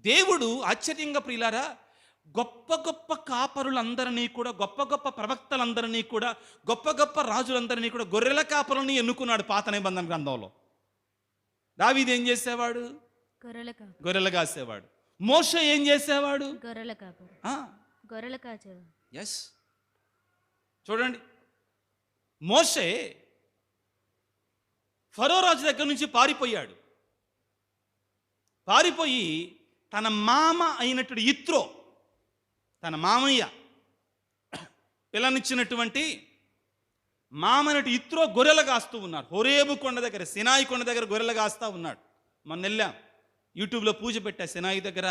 దేవుడు ఆశ్చర్యంగా ప్రియులారా గొప్ప గొప్ప కాపరులందరినీ కూడా, గొప్ప గొప్ప ప్రవక్తలందరినీ కూడా, గొప్ప గొప్ప రాజులందరినీ కూడా గొర్రెల కాపరులని ఎన్నుకున్నాడు పాత నిబంధన గ్రంథంలో. దావీదు ఏం చేసేవాడు? గొర్రెలు కాసేవాడు. మోషే ఏం చేసేవాడు? గొర్రెల కాచేవాడు. ఎస్, చూడండి, మోషే ఫరో రాజు దగ్గర నుంచి పారిపోయాడు. పారిపోయి తన మామ అయినటువంటి యిత్రో, తన మామయ్య పిల్లనిచ్చినటువంటి మామనటి యిత్రో గొర్రెలు కాస్తూ ఉన్నారు. హోరేబు కొండ దగ్గర, సినాయి కొండ దగ్గర గొర్రెలు కాస్తూ ఉన్నాడు. మొన్న వెళ్ళాం, యూట్యూబ్లో పూజ పెట్టా. సినాయి దగ్గర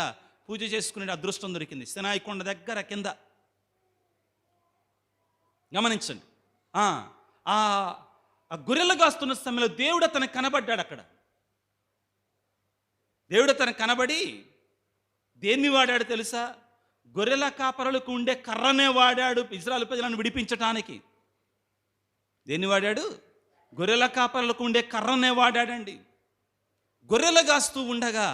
పూజ చేసుకునే అదృష్టం దొరికింది. సినాయి కొండ దగ్గర కింద గమనించండి. ఆ గొర్రెలు కాస్తున్న సమయంలో దేవుడు అతనికి కనబడ్డాడు. అక్కడ దేవుడు అతనికి కనబడి దేన్ని వాడాడు తెలుసా? గొర్రెల కాపరులకు ఉండే కర్రనే వాడాడు ఇశ్రాయేలు ప్రజలను విడిపించటానికి. దేన్ని వాడాడు? గొర్రెల కాపరులకు ఉండే కర్రనే వాడాడండి. గొర్రెలు కాస్తూ ఉండగా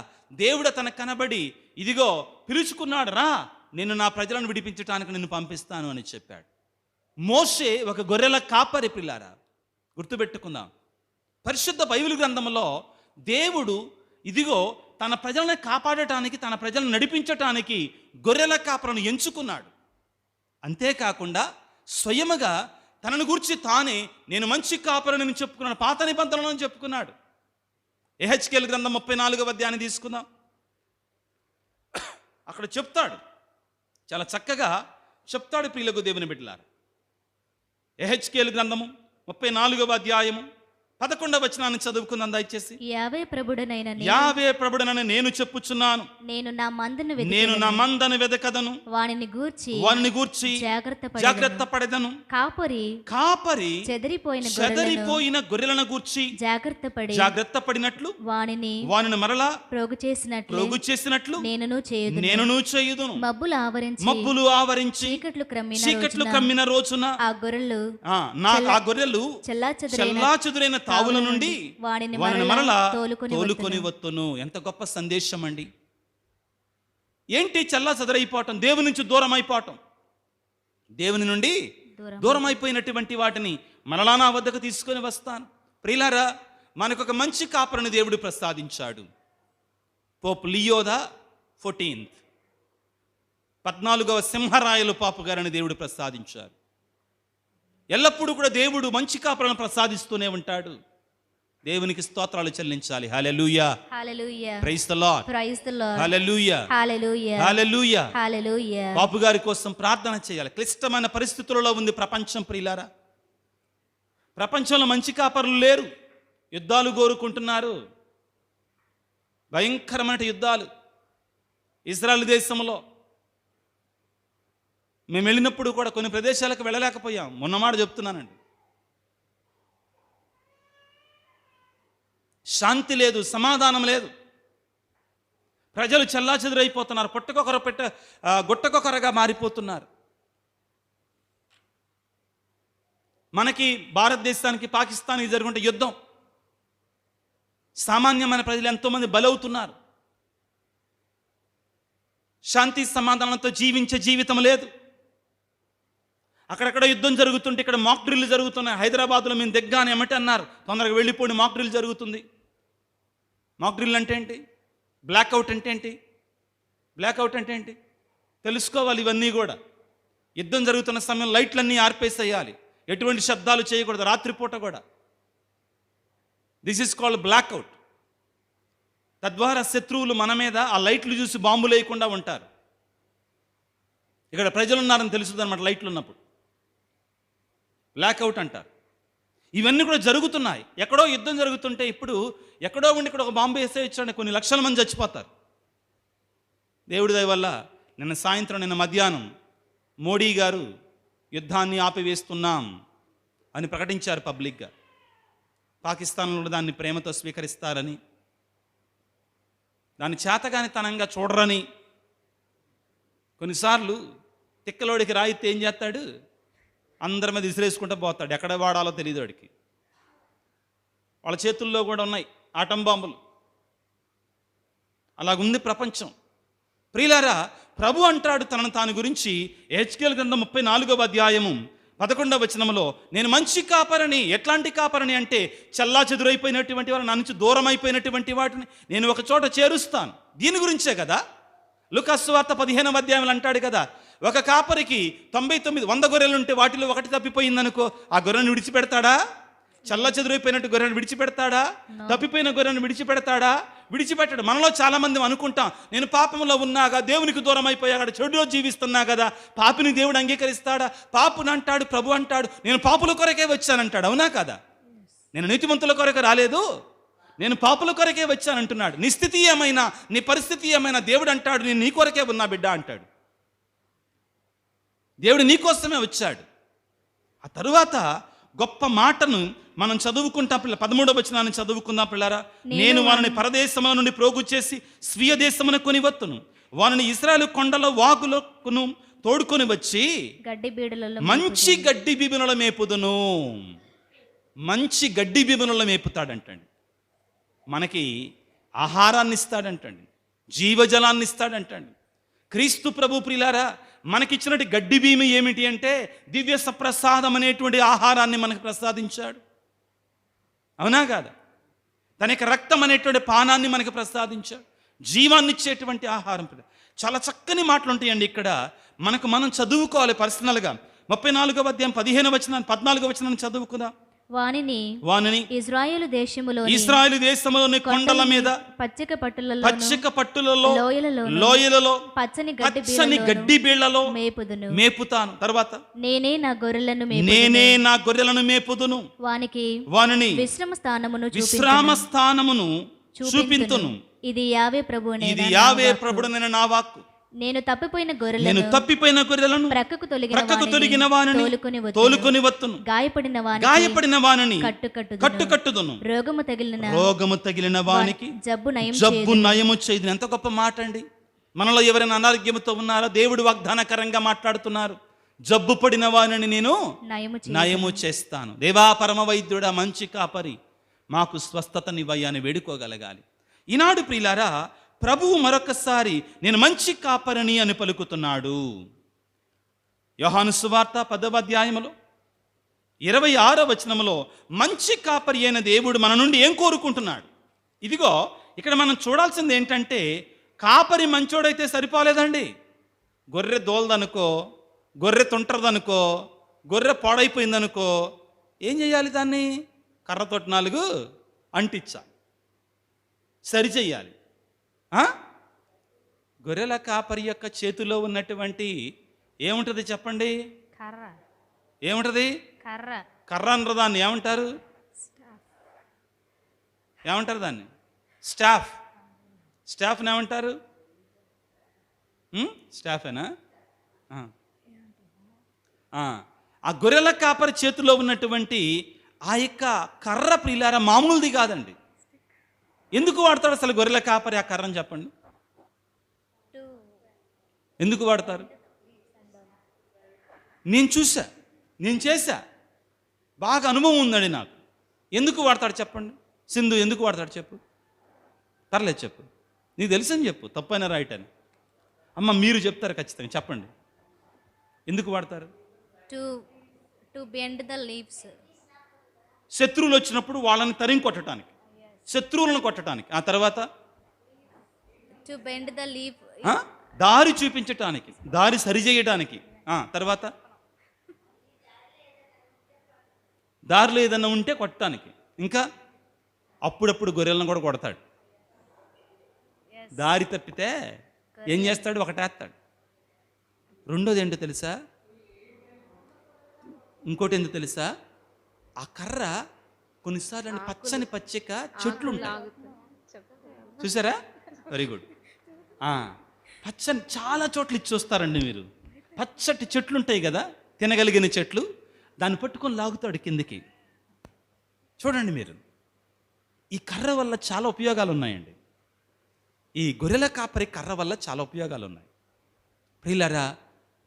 దేవుడు అతనికి కనబడి, ఇదిగో పిలుచుకున్నాడు, రా, నేను నా ప్రజలను విడిపించటానికి నిన్ను పంపిస్తాను అని చెప్పాడు. మోషే ఒక గొర్రెల కాపరి. పిల్లారా, గుర్తుపెట్టుకుందాం, పరిశుద్ధ బైబిల్ గ్రంథంలో దేవుడు ఇదిగో తన ప్రజలను కాపాడటానికి, తన ప్రజలను నడిపించటానికి గొర్రెల కాపరును ఎంచుకున్నాడు. అంతేకాకుండా స్వయముగా తనను గురించి తానే నేను మంచి కాపరుని చెప్పుకున్నాడు. పాత నిబంధనలను చెప్పుకున్నాడు. యెహెజ్కేలు గ్రంథం 34వ అధ్యాయాన్ని తీసుకుందాం. అక్కడ చెప్తాడు, చాలా చక్కగా చెప్తాడు ప్రియులకు దేవుని బిడ్డలారా. యెహెజ్కేలు గ్రంథము 34వ అధ్యాయము 11వ వచనాన్ని చదువుకుందాం దయచేసి. యావే ప్రభుడనైన నేను చెప్పుచున్నాను, నేను నా మందను వెదకదను, వానిని గూర్చి జాగ్రత్త పడెదను. కాపరి చెదరిపోయిన గొర్రెలను గూర్చి జాగ్రత్త పడినట్లు వానిని మరలా ప్రోగు చేసినట్లు నేనును చేయుదును. మబ్బులు ఆవరించి చీకట్లు కమ్మిన రోజున ఆ గొర్రెలు చెల్లాచెదురైన తావుల నుండి వానిని మరలా తోలుకొని వత్తును. ఎంత గొప్ప సందేశం అండి! ఏంటి చల్లా చెదరైపోవటం? దేవుని నుంచి దూరం అయిపోవటం. దేవుని నుండి దూరం అయిపోయినటువంటి వాటిని మరలా నా వద్దకు తీసుకొని వస్తాను. ప్రియులారా, మనకు ఒక మంచి కాపరిని దేవుడు ప్రసాదించాడు. పోప్ లియో ద 14th 14వ సింహరాయలు పాపు గారిని దేవుడు ప్రసాదించారు. ఎల్లప్పుడూ కూడా దేవుడు మంచి కాపరులను ప్రసాదిస్తూనే ఉంటాడు. దేవునికి స్తోత్రాలు చెల్లించాలి. హల్లెలూయా, ప్రైజ్ ది లార్డ్, హల్లెలూయా, హల్లెలూయా. బాపు గారి కోసం ప్రార్థన చేయాలి. క్లిష్టమైన పరిస్థితులలో ఉంది ప్రపంచం. ప్రియులారా, ప్రపంచంలో మంచి కాపరులు లేరు. యుద్ధాలు కోరుకుంటున్నారు, భయంకరమైన యుద్ధాలు. ఇజ్రాయెల్ దేశంలో మేము వెళ్ళినప్పుడు కూడా కొన్ని ప్రదేశాలకు వెళ్ళలేకపోయాం. మొన్నమాట చెప్తున్నానండి, శాంతి లేదు, సమాధానం లేదు. ప్రజలు చెల్లాచెదురైపోతున్నారు, గుట్టకొకరగా మారిపోతున్నారు. మనకి భారతదేశానికి పాకిస్తాన్కి జరుగుంటే యుద్ధం, సామాన్యమైన ప్రజలు ఎంతోమంది బలవుతున్నారు. శాంతి సమాధానంతో జీవించే జీవితం లేదు. అక్కడక్కడ యుద్ధం జరుగుతుంటే ఇక్కడ మాక్ డ్రిల్ జరుగుతున్నాయి. హైదరాబాద్లో మేము దిగ్గానే ఏమంటే అన్నారు, తొందరగా వెళ్ళిపోయి మాక్ డ్రిల్ జరుగుతుంది. మాక్ డ్రిల్ అంటే ఏంటి? బ్లాక్అవుట్ అంటే ఏంటి? బ్లాక్అవుట్ అంటే ఏంటి తెలుసుకోవాలి. ఇవన్నీ కూడా యుద్ధం జరుగుతున్న సమయంలో లైట్లన్నీ ఆర్పేసేయాలి, ఎటువంటి శబ్దాలు చేయకూడదు, రాత్రిపూట కూడా. This is called blackout. తద్వారా శత్రువులు మన మీద ఆ లైట్లు చూసి బాంబులు వేయకుండా ఉంటారు. ఇక్కడ ప్రజలు ఉన్నారని తెలుస్తుంది అన్నమాట లైట్లు ఉన్నప్పుడు. బ్లాక్అవుట్ అంటారు. ఇవన్నీ కూడా జరుగుతున్నాయి. ఎక్కడో యుద్ధం జరుగుతుంటే ఇప్పుడు ఎక్కడో ఉండి ఇక్కడ ఒక బాంబు వేసేయచ్చండి, కొన్ని లక్షల మంది చచ్చిపోతారు. దేవుడి దయ వల్ల నిన్న మధ్యాహ్నం మోడీ గారు యుద్ధాన్ని ఆపివేస్తున్నాం అని ప్రకటించారు పబ్లిక్గా. పాకిస్తాన్లో దాన్ని ప్రేమతో స్వీకరిస్తారని, దాన్ని చేతగానితనంగా చూడరని. కొన్నిసార్లు తిక్కలోడికి రాయితే ఏం చేస్తాడు? అందరి మీద విసిరేసుకుంటూ పోతాడు. ఎక్కడ వాడాలో తెలియదు వాడికి. వాళ్ళ చేతుల్లో కూడా ఉన్నాయి ఆటం బాంబులు. అలాగుంది ప్రపంచం. ప్రియులారా, ప్రభు అంటాడు తనను తాను గురించి హెచ్కేల్ గ్రంథం 34వ అధ్యాయము 11వ వచనంలో, నేను మంచి కాపరిని. ఎట్లాంటి కాపరిని అంటే చల్లా చెదురైపోయినటువంటి వారిని, నా నుంచి దూరం అయిపోయినటువంటి వాటిని నేను ఒక చోట చేరుస్తాను. దీని గురించే కదా లూకా సువార్త 15వ అధ్యాయంలో అంటాడు కదా, ఒక కాపరికి 99 గొర్రెలు ఉంటే వాటిలో ఒకటి తప్పిపోయిందనుకో, ఆ గొర్రెను విడిచిపెడతాడా? చల్ల చెదురైపోయినట్టు గొర్రెను విడిచిపెడతాడా? తప్పిపోయిన గొర్రెను విడిచిపెడతాడా? విడిచిపెట్టాడు. మనలో చాలా మంది అనుకుంటాం, నేను పాపంలో ఉన్నాగా, దేవునికి దూరం అయిపోయాగా, చెడులో జీవిస్తున్నా కదా, పాపిని దేవుడు అంగీకరిస్తాడా? పాపుని అంటాడు, ప్రభు అంటాడు నేను పాపుల కొరకే వచ్చానంటాడు. అవునా కదా? నేను నీతిమంతుల కొరకు రాలేదు, నేను పాపుల కొరకే వచ్చానంటున్నాడు. నీ స్థితి ఏమైనా, నీ పరిస్థితి ఏమైనా, దేవుడు అంటాడు నేను నీ కొరకే ఉన్నా బిడ్డ అంటాడు. దేవుడు నీ కోసమే వచ్చాడు. ఆ తరువాత గొప్ప మాటను మనం చదువుకుంటాం. 13వ వచనాన్ని చదువుకుందాం పిల్లారా. నేను వారిని పరదేశముల నుండి ప్రోగు చేసి స్వీయ దేశమున కొనివత్తును, వారిని ఇశ్రాయేలు కొండల వాగులను తోడుకొని వచ్చి మంచి గడ్డి బీబునుల మేపుదును. మంచి గడ్డి బీబునుల మేపుతాడంటండి. మనకి ఆహారాన్ని ఇస్తాడంటండి, జీవజలాన్ని ఇస్తాడంటండి. క్రీస్తు ప్రభు ప్రియులారా, మనకిచ్చినటువంటి గడ్డి భీమి ఏమిటి అంటే దివ్య సప్రసాదం అనేటువంటి ఆహారాన్ని మనకు ప్రసాదించాడు. అవునా కాదా? తన యొక్క రక్తం అనేటువంటి పానాన్ని మనకు ప్రసాదించాడు, జీవాన్ని ఇచ్చేటువంటి ఆహారం. చాలా చక్కని మాటలు ఉంటాయండి ఇక్కడ. మనం చదువుకోవాలి పర్సనల్గా. 34వ అధ్యాయం 15వ వచనాన్ని 14వ వచనాన్ని చదువుకుందాం. వానిని ఇశ్రాయేలు దేశములోని కొండల మీద, పచ్చిక పట్టులలో, లోయలలో, పచ్చని గడ్డి బీళ్లలో మేపుతాను. తర్వాత నేనే నా గొర్రెలను మేపుదును, వానిని విశ్రామ స్థానమును చూపింతును. ఇది యావే ప్రభుడైన నా వాక్కు. నేను తప్పిపోయిన గొర్రెలను ప్రక్కకు తొలగిన వానిని తోలుకొని వత్తును, గాయపడిన వానిని కట్టుదును, రోగము తగిలిన వానికి జబ్బు నయము చేయదు. ఎంత గొప్ప మాట అండి. మనలో ఎవరైనా అనారోగ్యంతో ఉన్నారో దేవుడు వాగ్దానకరంగా మాట్లాడుతున్నారు. జబ్బు పడిన వానిని నేను నయము చేస్తాను. దేవా పరమ వైద్యుడా, మంచి కాపరి, మాకు స్వస్థతనివ్వయ్యా అని వేడుకోగలగాలి. ఈనాడు ప్రియులారా, ప్రభువు మరొకసారి నేను మంచి కాపరిని అని పలుకుతున్నాడు. యోహాను సువార్త 10వ అధ్యాయములో 26వ వచనములో మంచి కాపరి అయిన దేవుడు మన నుండి ఏం కోరుకుంటున్నాడు? ఇదిగో ఇక్కడ మనం చూడాల్సింది ఏంటంటే, కాపరి మంచోడైతే సరిపోలేదండి. గొర్రె దోలదనుకో, గొర్రె తుంటరదనుకో, గొర్రె పాడైపోయిందనుకో, ఏం చేయాలి? దాన్ని కర్రతోటి 4 అంటించాలి, సరిచెయ్యాలి. గొర్రెల కాపరి యొక్క చేతిలో ఉన్నటువంటి ఏముంటది చెప్పండి? ఏముంటది? కర్ర అనరు దాన్ని. ఏమంటారు? దాన్ని స్టాఫ్ని ఏమంటారు? స్టాఫేనా? ఆ గొర్రెల కాపరి చేతిలో ఉన్నటువంటి ఆ యొక్క కర్ర ప్రియులారా మామూలుది కాదండి. ఎందుకు వాడతాడు అసలు గొర్రెల కాపరి ఆ కర్రని చెప్పండి? ఎందుకు వాడతారు? నేను చూసా, నేను చేశా, బాగా అనుభవం ఉందండి నాకు. ఎందుకు వాడతాడు చెప్పండి? సింధు ఎందుకు వాడతాడు చెప్పు? పర్లేదు చెప్పు, నీకు తెలుసని చెప్పు, తప్పైనా రైట్ అని. అమ్మ మీరు చెప్తారు ఖచ్చితంగా, చెప్పండి ఎందుకు వాడతారు? శత్రువులు వచ్చినప్పుడు వాళ్ళని తరిమి కొట్టడానికి, శత్రువులను కొట్టడానికి. ఆ తర్వాత దారి చూపించటానికి, దారి సరిచేయడానికి. తర్వాత దారిలో ఏదన్నా ఉంటే కొట్టడానికి. ఇంకా అప్పుడప్పుడు గొర్రెలను కూడా కొడతాడు. దారి తప్పితే ఏం చేస్తాడు? ఒకటేస్తాడు. రెండోది ఏంటో తెలుసా? ఇంకోటి ఏంటో తెలుసా? ఆ కర్ర కొన్నిసార్లు పచ్చని పచ్చిక చెట్లు ఉంటాయి, చూసారా? Very good. పచ్చని చాలా చోట్ల ఇచ్చి వస్తారండి మీరు. పచ్చటి చెట్లు ఉంటాయి కదా, తినగలిగిన చెట్లు, దాన్ని పట్టుకొని లాగుతాడు కిందికి. చూడండి మీరు, ఈ కర్ర వల్ల చాలా ఉపయోగాలు ఉన్నాయండి. ఈ గొర్రెల కాపరి కర్ర వల్ల చాలా ఉపయోగాలు ఉన్నాయి. ప్రియులారా,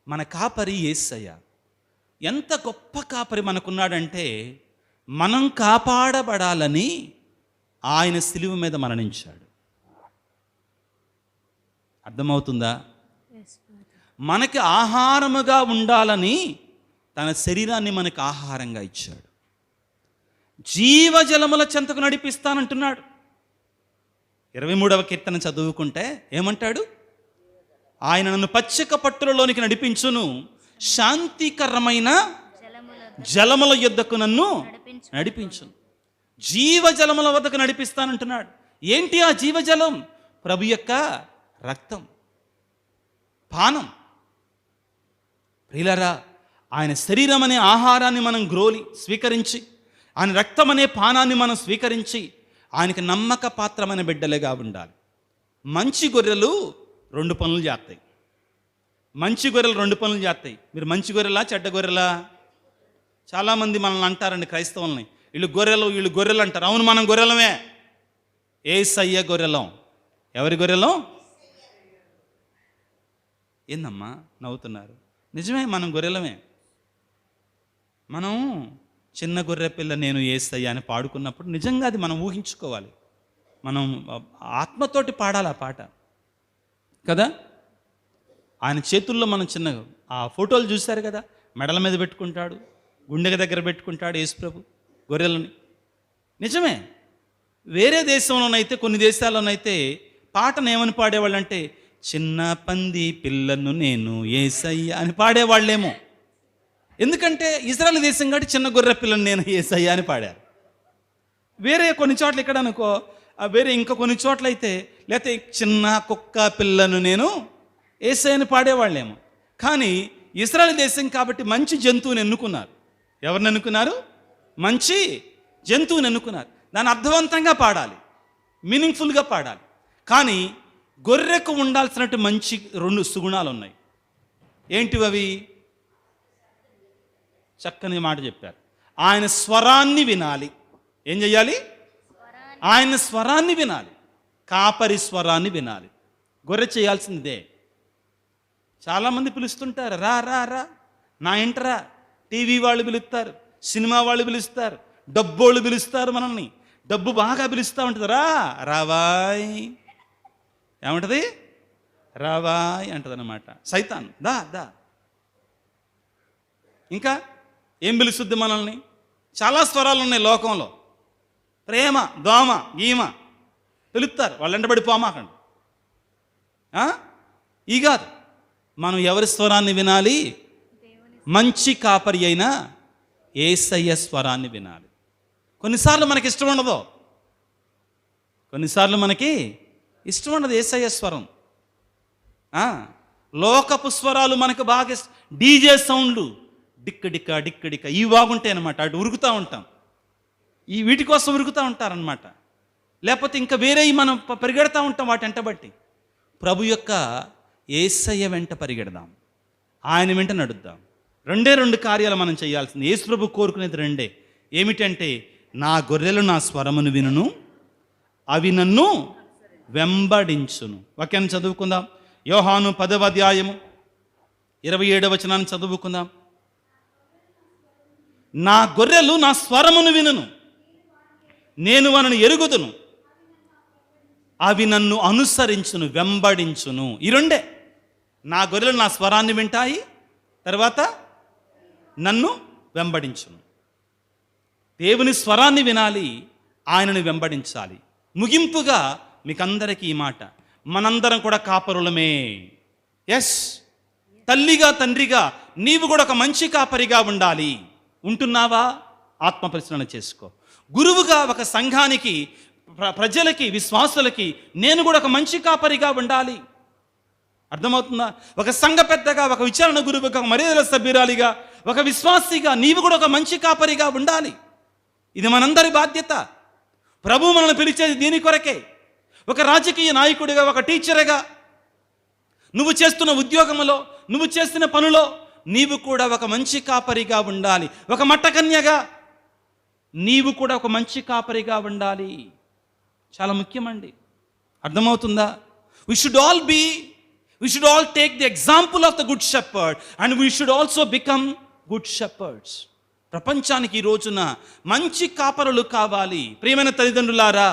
మన కాపరి యేసయ్య. ఎంత గొప్ప కాపరి మనకున్నాడంటే, మనం కాపాడబడాలని ఆయన సిలువ మీద మరణించాడు. అర్థమవుతుందా? మనకి ఆహారముగా ఉండాలని తన శరీరాన్ని మనకు ఆహారంగా ఇచ్చాడు. జీవజలముల చెంతకు నడిపిస్తానంటున్నాడు. 23వ కీర్తన చదువుకుంటే ఏమంటాడు? ఆయన నన్ను పచ్చిక పట్టులలోనికి నడిపించును, శాంతికరమైన జలముల యొద్దకు నన్ను నడిపించును. జీవజలముల వద్దకు నడిపిస్తానంటున్నాడు. ఏంటి ఆ జీవజలం? ప్రభు యొక్క రక్తం, పానం. ప్రియులారా, ఆయన శరీరం అనే ఆహారాన్ని మనం గ్రోలి స్వీకరించి, ఆయన రక్తం అనే పానాన్ని మనం స్వీకరించి ఆయనకి నమ్మక పాత్రమైన బిడ్డలుగా ఉండాలి. మంచి గొర్రెలు 2 పనులు చేస్తాయి. మంచి గొర్రెలు 2 పనులు చేస్తాయి. మీరు మంచి గొర్రెలా చెడ్డ గొర్రెలా? చాలామంది మనల్ని అంటారండి, క్రైస్తవుల్ని, వీళ్ళు గొర్రెలు అంటారు. అవును, మనం గొర్రెలమే. యేసయ్య గొర్రెలం. ఎవరి గొర్రెలం? ఏందమ్మా నవ్వుతున్నారు? నిజమే, మనం గొర్రెలమే. మనం చిన్న గొర్రె పిల్ల నేను యేసయ్య అని పాడుకున్నప్పుడు నిజంగా అది మనం ఊహించుకోవాలి. మనం ఆత్మతోటి పాడాలి ఆ పాట కదా. ఆయన చేతుల్లో మనం చిన్నగా ఆ ఫోటోలు చూశారు కదా, మెడల మీద పెట్టుకుంటాడు, గుండె దగ్గర పెట్టుకుంటాడు యేసుప్రభు గొర్రెలని. నిజమే. వేరే దేశంలోనైతే, కొన్ని దేశాల్లోనైతే పాటను ఏమని పాడేవాళ్ళు అంటే, చిన్న పంది పిల్లను నేను యేసయ్య అని పాడేవాళ్ళేమో. ఎందుకంటే ఇజ్రాయెల్ దేశం కాబట్టి చిన్న గొర్రె పిల్లను నేను యేసయ్య అని పాడారు. వేరే కొన్ని చోట్ల ఇక్కడ అనుకో, వేరే ఇంకా కొన్ని చోట్ల అయితే లేకపోతే చిన్న కుక్క పిల్లను నేను యేసయ్య అని పాడేవాళ్ళేమో. కానీ ఇజ్రాయెల్ దేశం కాబట్టి మంచి జంతువుని ఎన్నుకున్నారు. ఎవరిని ఎన్నుకున్నారు? మంచి జంతువుని ఎన్నుకున్నారు. దాన్ని అర్థవంతంగా పాడాలి, మీనింగ్ఫుల్గా పాడాలి. కానీ గొర్రెకు ఉండాల్సినట్టు మంచి 2 సుగుణాలు ఉన్నాయి. ఏంటివి అవి? చక్కని మాట చెప్పారు. ఆయన స్వరాన్ని వినాలి. ఏం చెయ్యాలి? ఆయన స్వరాన్ని వినాలి. కాపరి స్వరాన్ని వినాలి. గొర్రె చేయాల్సిందే. చాలామంది పిలుస్తుంటారు, రా రా రా నా ఇంటరా. టీవీ వాళ్ళు పిలుస్తారు, సినిమా వాళ్ళు పిలుస్తారు, డబ్బోళ్ళు పిలుస్తారు మనల్ని. డబ్బు బాగా పిలుస్తూ ఉంటుంది. రావాయ్ ఏమంటది? రావాయ్ అంటది అన్నమాట. సైతాన్ దా దా. ఇంకా ఏం పిలుస్తుంది మనల్ని? చాలా స్వరాలు ఉన్నాయి లోకంలో. ప్రేమ, దోమ, గీమ పిలుస్తారు. వాళ్ళు ఎంటబడిపోమాకండి. ఈ కాదు, మనం ఎవరి స్వరాన్ని వినాలి? మంచి కాపరి అయిన యేసయ్య స్వరాన్ని వినాలి. కొన్నిసార్లు మనకి ఇష్టం ఉండదు, కొన్నిసార్లు మనకి ఇష్టం ఉండదు యేసయ్య స్వరం. లోకపు స్వరాలు మనకు బాగా ఇష్టం. డీజే సౌండ్లు డిక్క డిక్క ఇవి బాగుంటాయి అన్నమాట. అటు ఉరుకుతూ ఉంటాం, ఈ వీటి కోసం ఉరుకుతూ ఉంటారనమాట. లేకపోతే ఇంకా వేరే మనం పరిగెడతా ఉంటాం వాటి వెంటబట్టి. ప్రభు యొక్క యేసయ్య వెంట పరిగెడదాం, ఆయన వెంట నడుద్దాం. 2 కార్యాలు మనం చేయాల్సింది. యేసు ప్రభు కోరుకునేది 2. ఏమిటంటే, నా గొర్రెలు నా స్వరమును వినును, అవి నన్ను వెంబడించును. వాక్యాన్ని చదువుకుందాం. యోహాను 10వ అధ్యాయము 27వ వచనాన్ని చదువుకుందాం. నా గొర్రెలు నా స్వరమును వినును, నేను వానిని ఎరుగుదును, అవి నన్ను అనుసరించును, వెంబడించును. ఈ 2. నా గొర్రెలు నా స్వరాన్ని వింటాయి, తర్వాత నన్ను వెంబడించును. దేవుని స్వరాన్ని వినాలి, ఆయనను వెంబడించాలి. ముగింపుగా మీకందరికీ ఈ మాట, మనందరం కూడా కాపరులమే. ఎస్, తల్లిగా తండ్రిగా నీవు కూడా ఒక మంచి కాపరిగా ఉండాలి. ఉంటున్నావా? ఆత్మపరిశీలన చేసుకో. గురువుగా ఒక సంఘానికి, ప్రజలకి, విశ్వాసులకి నేను కూడా ఒక మంచి కాపరిగా ఉండాలి. అర్థమవుతుందా? ఒక సంఘ పెద్దగా, ఒక విచారణ గురువుగా, ఒక మర్యాదల సభ్యురాలిగా, ఒక విశ్వాసిగా నీవు కూడా ఒక మంచి కాపరిగా ఉండాలి. ఇది మనందరి బాధ్యత. ప్రభు మనల్ని పిలిచేది దీని కొరకే. ఒక రాజకీయ నాయకుడిగా, ఒక టీచర్గా, నువ్వు చేస్తున్న ఉద్యోగంలో, నువ్వు చేస్తున్న పనులో నీవు కూడా ఒక మంచి కాపరిగా ఉండాలి. ఒక మట్టకన్యగా నీవు కూడా ఒక మంచి కాపరిగా ఉండాలి. చాలా ముఖ్యమండి. అర్థమవుతుందా? We should all take the example of the good shepherd and we should also become good shepherds. ప్రపంచానికి ఈ రోజున మంచి కాపరులు కావాలి. ప్రియమైన తల్లిదండ్రులారా,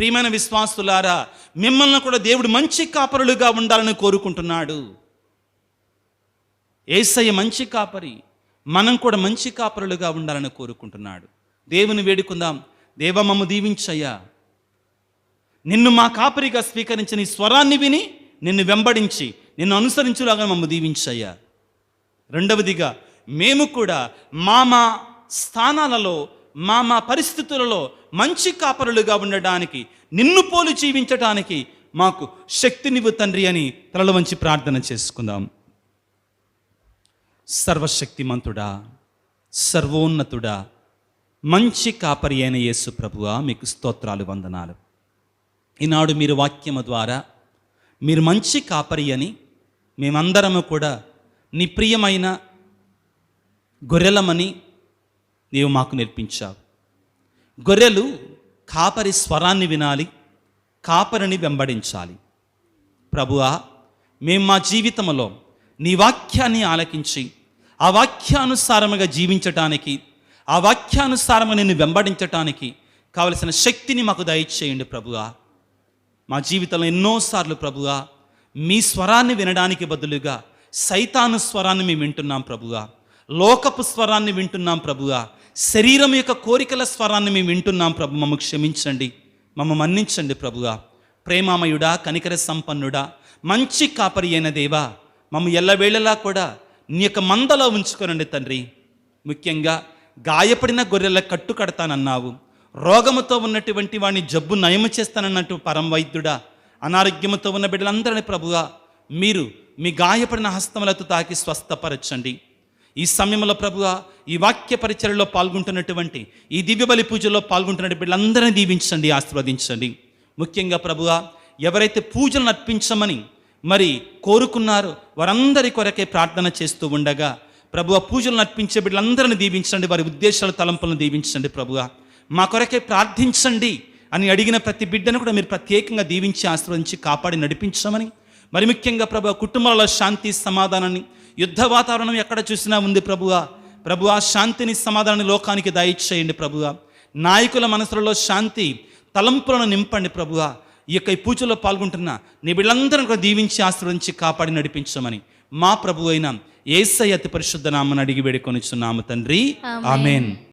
ప్రియమైన విశ్వాసులారా, మిమ్మల్ని కూడా దేవుడు మంచి కాపరులుగా ఉండాలని కోరుకుంటున్నాడు. యేసయ్య మంచి కాపరి, మనం కూడా మంచి కాపరులుగా ఉండాలని కోరుకుంటున్నాడు. దేవుని వేడుకుందాం. దేవా, మమ్ము దీవించయ్యా. నిన్ను మా కాపరిగా స్వీకరించి నీ స్వరాన్ని విని నిన్ను వెంబడించి నిన్ను అనుసరించులాగా మమ్ము దీవించయ్యా. రెండవదిగా, మేము కూడా మా స్థానాలలో మా పరిస్థితులలో మంచి కాపరులుగా ఉండడానికి, నిన్ను పోలి జీవించటానికి మాకు శక్తినివ్వు తండ్రి అని తలలు వంచి ప్రార్థన చేసుకుందాం. సర్వశక్తిమంతుడా, సర్వోన్నతుడా, మంచి కాపరి అయిన యేసు ప్రభువా, మీకు స్తోత్రాలు, వందనాలు. ఈనాడు మీరు వాక్యము ద్వారా మీరు మంచి కాపరి అని మేమందరము కూడా నీ ప్రియమైన గొర్రెలమని నీవు మాకు నేర్పించావు. గొర్రెలు కాపరి స్వరాన్ని వినాలి, కాపరిని వెంబడించాలి. ప్రభువా, మేము మా జీవితంలో నీ వాక్యాన్ని ఆలకించి ఆ వాక్యానుసారముగా జీవించటానికి, ఆ వాక్యానుసారముగా నిన్ను వెంబడించటానికి కావలసిన శక్తిని మాకు దయచేయండి ప్రభువా. మా జీవితంలో ఎన్నోసార్లు ప్రభువా మీ స్వరాన్ని వినడానికి బదులుగా సైతాను స్వరాన్ని మేము వింటున్నాం ప్రభువా. లోకపు స్వరాన్ని వింటున్నాం ప్రభువా. శరీరం యొక్క కోరికల స్వరాన్ని మేము వింటున్నాం ప్రభు. మమ్మ క్షమించండి, మమ్మ మన్నించండి ప్రభువా. ప్రేమామయుడా, కనికర సంపన్నుడా, మంచి కాపరి అయిన దేవా, మమ్మ ఎల్లవేళలా కూడా నీ యొక్క మందలో ఉంచుకోనండి తండ్రి. ముఖ్యంగా గాయపడిన గొర్రెల కట్టు కడతానన్నావు, రోగముతో ఉన్నటువంటి వాడిని జబ్బు నయము చేస్తానన్నట్టు పరం వైద్యుడా, అనారోగ్యముతో ఉన్న బిడ్డలందరినీ ప్రభువా మీరు మీ గాయపడిన హస్తములతో తాకి స్వస్థపరచండి. ఈ సమయంలో ప్రభువా ఈ వాక్య పరిచర్యలో పాల్గొంటున్నటువంటి, ఈ దివ్య బలి పూజలో పాల్గొంటున్న బిడ్డలందరినీ దీవించండి, ఆశీర్వదించండి. ముఖ్యంగా ప్రభువా ఎవరైతే పూజలను అర్పించమని మరి కోరుకున్నారో వారందరి కొరకే ప్రార్థన చేస్తూ ఉండగా ప్రభువా పూజలను అర్పించే బిడ్డలందరినీ దీవించండి, వారి ఉద్దేశాల తలంపులను దీవించండి. ప్రభువా మా కొరకే ప్రార్థించండి అని అడిగిన ప్రతి బిడ్డను కూడా మీరు ప్రత్యేకంగా దీవించి ఆశీర్వదించి కాపాడి నడిపించమని, మరి ముఖ్యంగా ప్రభువా కుటుంబాలలో శాంతి సమాధానాన్ని, యుద్ధ వాతావరణం ఎక్కడ చూసినా ఉంది ప్రభువా శాంతిని సమాధానాన్ని లోకానికి దయచేయండి ప్రభువా. నాయకుల మనసులలో శాంతి తలంపులను నింపండి ప్రభువా. ఈ యొక్క ఈ పూజలో పాల్గొంటున్న నీ బిడ్డలందరినీ కూడా దీవించి ఆశీర్వదించి కాపాడి నడిపించమని మా ప్రభు అయిన యేసయ్య అతి పరిశుద్ధ నామమున అడిగి వేడుకొనిచున్నాము తండ్రి, ఆమేన్.